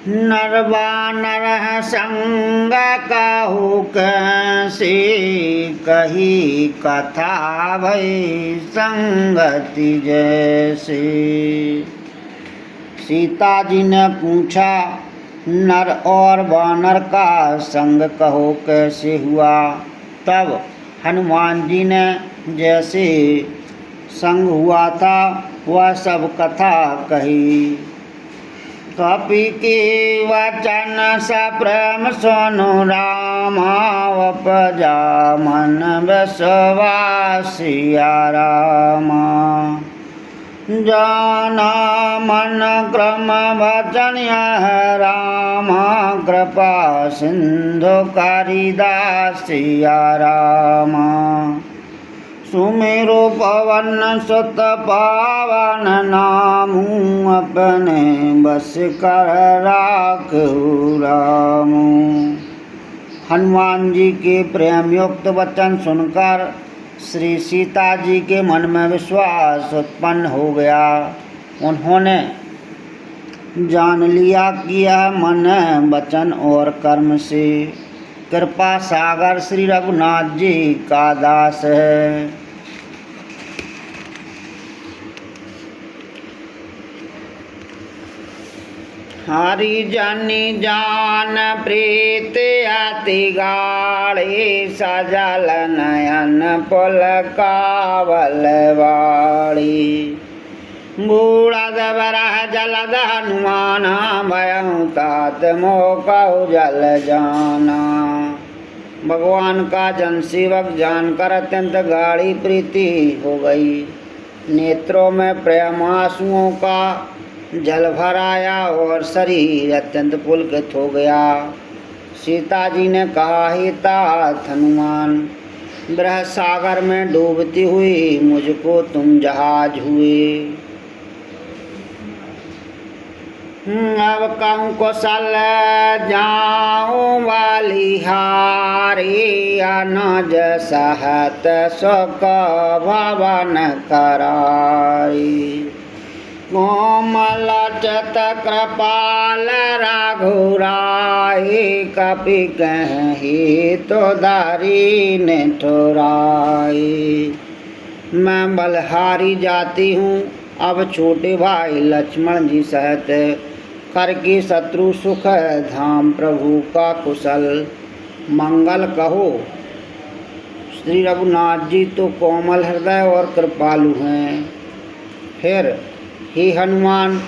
नरवानर संग कहु कैसे, कही कथा भई संगति जैसे। सीता जी ने पूछा, नर और वानर का संग कहो कैसे हुआ। तब हनुमान जी ने जैसे संग हुआ था वह सब कथा कही। कपि के वचन सप्रेम सुनु रामा, उपजा मन विश्वासिया रामा। जाना मन क्रम वचन यह रामा, कृपा सिंधु कारिदासिया रामा। सुमेरु पवन सुत पावन नामू, अपने बस कर राखहु रामू। हनुमान जी के प्रेम युक्त वचन सुनकर श्री सीता जी के मन में विश्वास उत्पन्न हो गया। उन्होंने जान लिया कि यह मन वचन और कर्म से कृपा सागर श्री रघुनाथ जी का दास है। हरि जनि जान प्रीत अति गाढ़ी, सजल नयन पुलकावल वाली। बूढ़द बरह जलद हनुमान, भयउ तात मोकहु जल जाना। भगवान का जन सेवक जानकर अत्यंत गाढ़ी प्रीति हो गई। नेत्रों में प्रेम आंसुओं का जल भर आया और शरीर अत्यंत पुलकित हो गया। सीता जी ने कहा, हे तात हनुमान, विरह सागर में डूबती हुई मुझको तुम जहाज हुए। अब कहूँ कुशल जाऊँ बलिहारी, अनज सहत सुख भवन करारी। कोमल चत कृपाल रघुराई, कपि कहीं तो दारी निठुराई। मैं बलहारी जाती हूँ, अब छोटे भाई लक्ष्मण जी सहित करके शत्रु सुख धाम प्रभु का कुशल मंगल कहो। श्री रघुनाथ जी तो कोमल हृदय और कृपालु हैं। फिर हे हनुमान,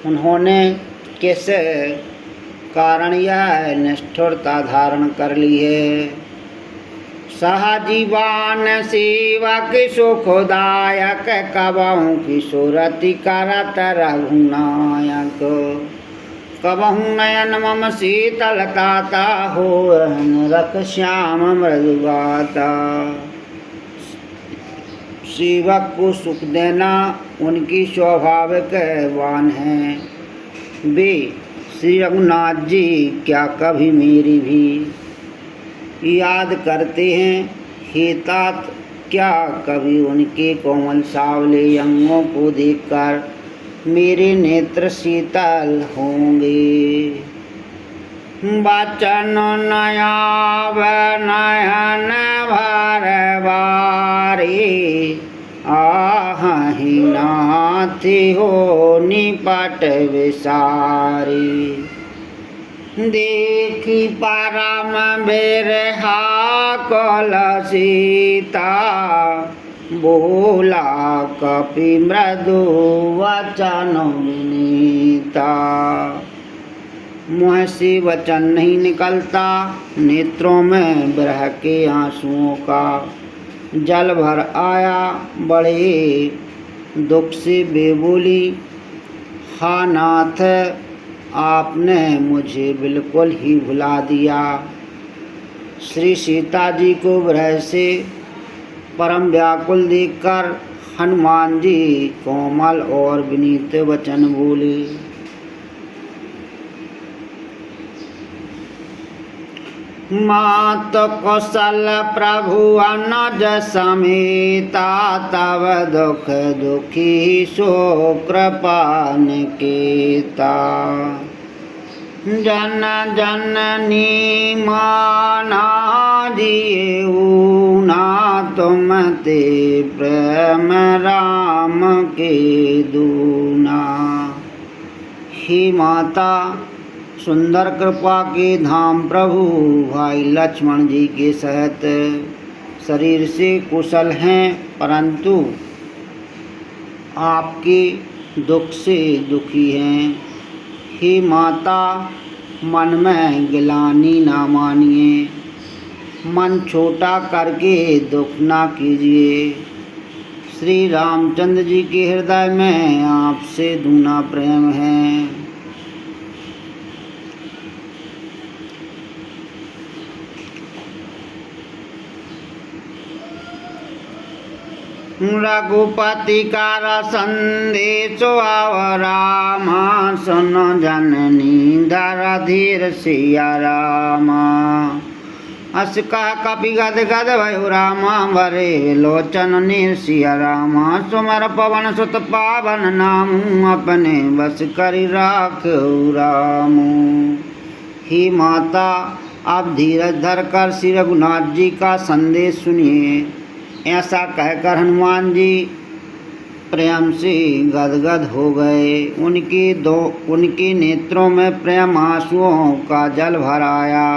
उन्होंने किस कारण यह निष्ठुरता धारण कर ली है। सहजीवान सेवक सुखदायक, कबहु किशोरति करत रघुनायक। कबहु नयन मम शीतलता, होहन रख श्याम मृदुगाता। सेवक को सुख देना उनकी स्वाभाविक वान है। वे श्री रघुनाथ जी क्या कभी मेरी भी याद करते हैं। हे तात, क्या कभी उनके कोमल सावले अंगों को देखकर मेरे नेत्र शीतल होंगे। बचन नयाव नयन भर बारी, आहि नाथि हो निपट विसारी। देखी परम बिरहा कुल सीता, बोला कपि मृदु वचन विनीता। मुँह से वचन नहीं निकलता, नेत्रों में विरह के आंसुओं का जल भर आया। बड़े दुख से बेबोली, हा नाथ, आपने मुझे बिल्कुल ही भुला दिया। श्री सीता जी को विरह से परम व्याकुल देखकर हनुमान जी कोमल और विनीत वचन बोले। मात कौशल प्रभु अनुज समेता, तव दुख दुखी सो कृपा निकेता। जन जननी माना जिएऊ ना तुम ते प्रेम राम के दूना। हे माता, सुंदर कृपा के धाम प्रभु भाई लक्ष्मण जी के सहित शरीर से कुशल हैं, परंतु आपके दुख से दुखी हैं। हे माता, मन में गिलानी ना मानिए, मन छोटा करके दुख ना कीजिए। श्री रामचंद्र जी के हृदय में आपसे दूना प्रेम है। रघुपति का संदेश आव रामा, सुन जननी धर धीर सिया रामा। अस कह कपि गद गद भयो रामा, भरे लोचन नीर सिया रामा। सुमर पवन सुत पावन नामू, अपने बस करि राखऊ रामू। हे माता, आप धीरज धर कर श्री रघुनाथ जी का संदेश सुनिए। ऐसा कहकर हनुमान जी प्रेम से गदगद हो गए। उनके नेत्रों में प्रेम आंसुओं का जल भर आया।